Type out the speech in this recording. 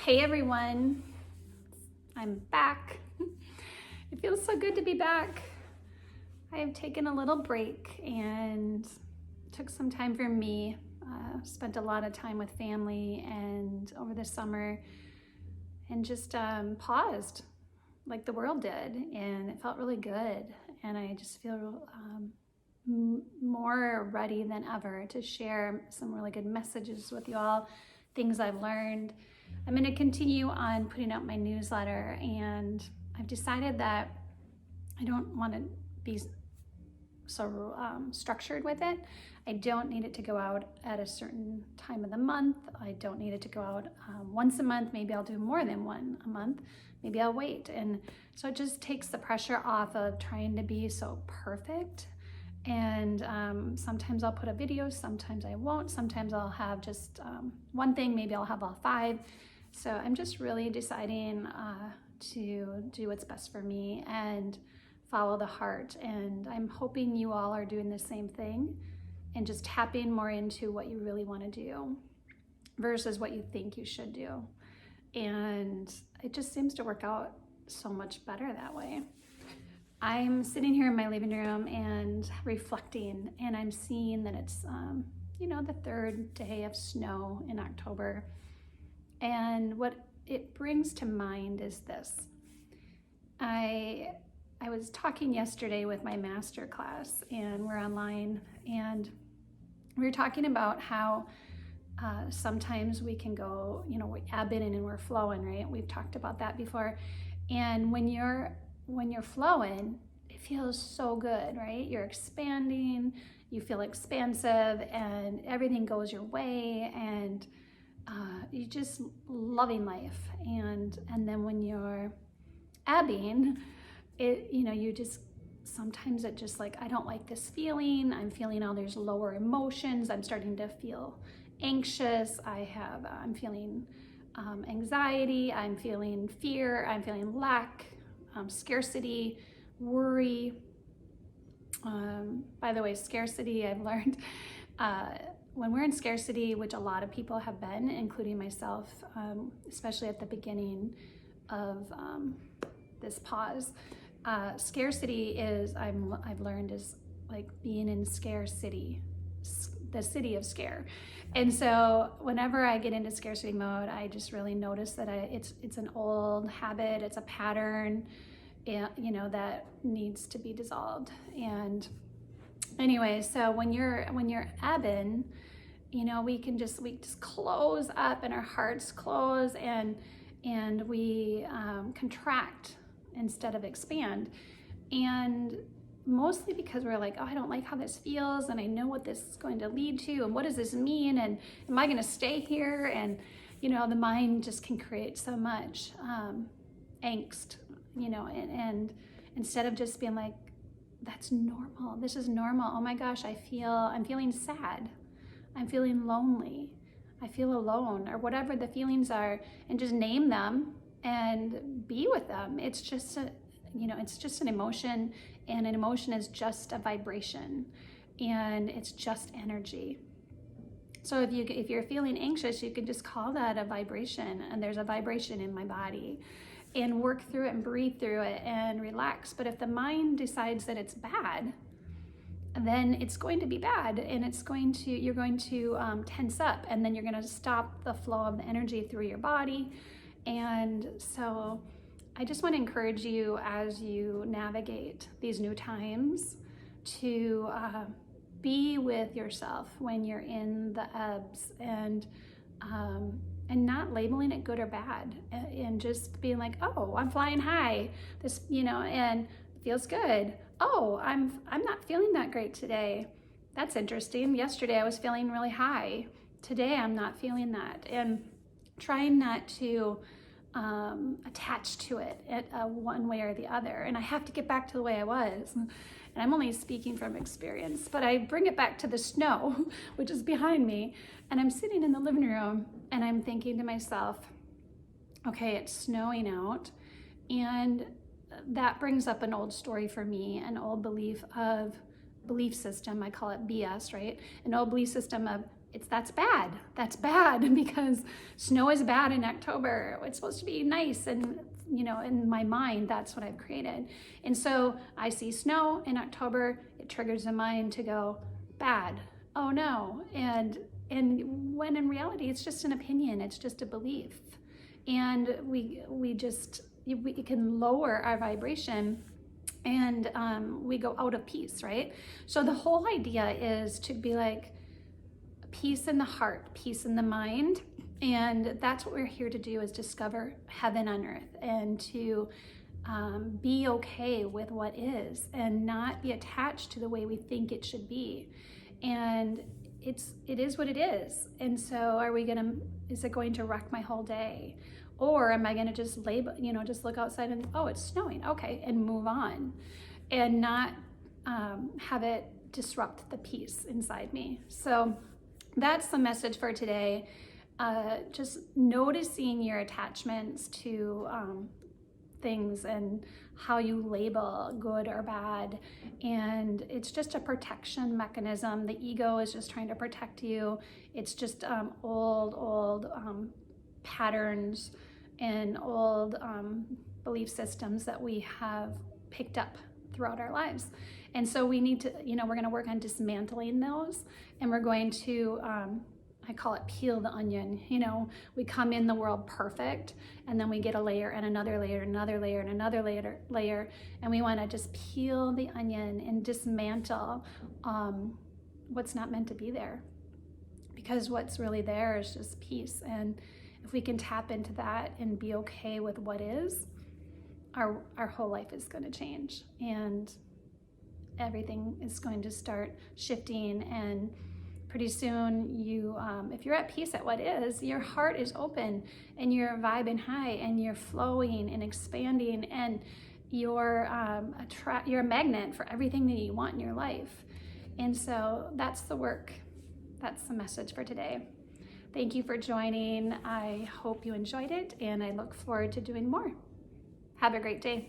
Hey everyone, I'm back. It feels so good to be back. I have taken a little break and took some time for me. Spent a lot of time with family and over the summer and just paused like the world did, and it felt really good. And I just feel more ready than ever to share some really good messages with you all, things I've learned. I'm going to continue on putting out my newsletter, and I've decided that I don't want to be so structured with it. I don't need it to go out at a certain time of the month. I don't need it to go out once a month. Maybe I'll do more than one a month. Maybe I'll wait. And so it just takes the pressure off of trying to be so perfect. And sometimes I'll put a video, sometimes I won't. Sometimes I'll have just one thing, maybe I'll have all 5. So I'm just really deciding to do what's best for me and follow the heart. And I'm hoping you all are doing the same thing and just tapping more into what you really want to do versus what you think you should do. And it just seems to work out so much better that way. I'm sitting here in my living room and reflecting, and I'm seeing that it's, the 3rd day of snow in October. And what it brings to mind is this. I was talking yesterday with my master class, and we're online, and we were talking about how sometimes we can go, we ebb in and we're flowing, right? We've talked about that before. And when you're flowing, it feels so good, right? You're expanding, you feel expansive, and everything goes your way, and you're just loving life. And then when you're ebbing, sometimes it just like, I don't like this feeling. I'm feeling all these lower emotions. I'm starting to feel anxious. I'm feeling anxiety. I'm feeling fear. I'm feeling lack, scarcity, worry. By the way, scarcity, I've learned, when we're in scarcity, which a lot of people have been, including myself, especially at the beginning of this pause, scarcity is, I've learned, is like being in scarcity, the city of scare. And so whenever I get into scarcity mode, I just really notice that it's an old habit, it's a pattern, that needs to be dissolved. And anyway, so when you're ebbing, we just close up, and our hearts close, and we contract instead of expand. And mostly because we're like, oh, I don't like how this feels, and I know what this is going to lead to, and what does this mean, and am I going to stay here? And the mind just can create so much angst, and instead of just being like, that's normal, this is normal, oh my gosh, I'm feeling sad, I'm feeling lonely, I feel alone, or whatever the feelings are, and just name them and be with them. It's just it's just an emotion, and an emotion is just a vibration, and it's just energy. So if you're feeling anxious, you can just call that a vibration, and there's a vibration in my body, and work through it and breathe through it and relax. But if the mind decides that it's bad, then it's going to be bad, and you're going to tense up, and then you're going to stop the flow of the energy through your body. And so I just want to encourage you, as you navigate these new times, to be with yourself when you're in the ebbs, and not labeling it good or bad, and just being like, oh, I'm flying high, this, and feels good. Oh, I'm not feeling that great today. That's interesting. Yesterday I was feeling really high. Today I'm not feeling that. And trying not to attach to it one way or the other. And I have to get back to the way I was. And I'm only speaking from experience, but I bring it back to the snow, which is behind me. And I'm sitting in the living room, and I'm thinking to myself, okay, it's snowing out. And that brings up an old story for me, an old belief system. I call it BS, right? An old belief system of, that's bad. That's bad because snow is bad in October. It's supposed to be nice. And, in my mind, that's what I've created. And so I see snow in October, it triggers the mind to go, bad. Oh no. And when in reality, it's just an opinion. It's just a belief. And we can lower our vibration, and we go out of peace, right? So the whole idea is to be like peace in the heart, peace in the mind. And that's what we're here to do, is discover heaven on earth, and to be okay with what is and not be attached to the way we think it should be. And it is what it is. And so is it going to wreck my whole day? Or am I going to just just look outside and, oh, it's snowing, okay, and move on, and not have it disrupt the peace inside me. So that's the message for today. Just noticing your attachments to things and how you label good or bad. And it's just a protection mechanism. The ego is just trying to protect you. It's just old patterns and old belief systems that we have picked up throughout our lives. And so we need to, we're going to work on dismantling those, and we're going to, I call it peel the onion. We come in the world perfect, and then we get a layer and another layer, another layer and another layer, and we want to just peel the onion and dismantle what's not meant to be there, because what's really there is just peace. And if we can tap into that and be okay with what is, our whole life is going to change, and everything is going to start shifting. And pretty soon if you're at peace at what is, your heart is open, and you're vibing high, and you're flowing and expanding, and you're a magnet for everything that you want in your life. And so that's the work. That's the message for today. Thank you for joining. I hope you enjoyed it, and I look forward to doing more. Have a great day.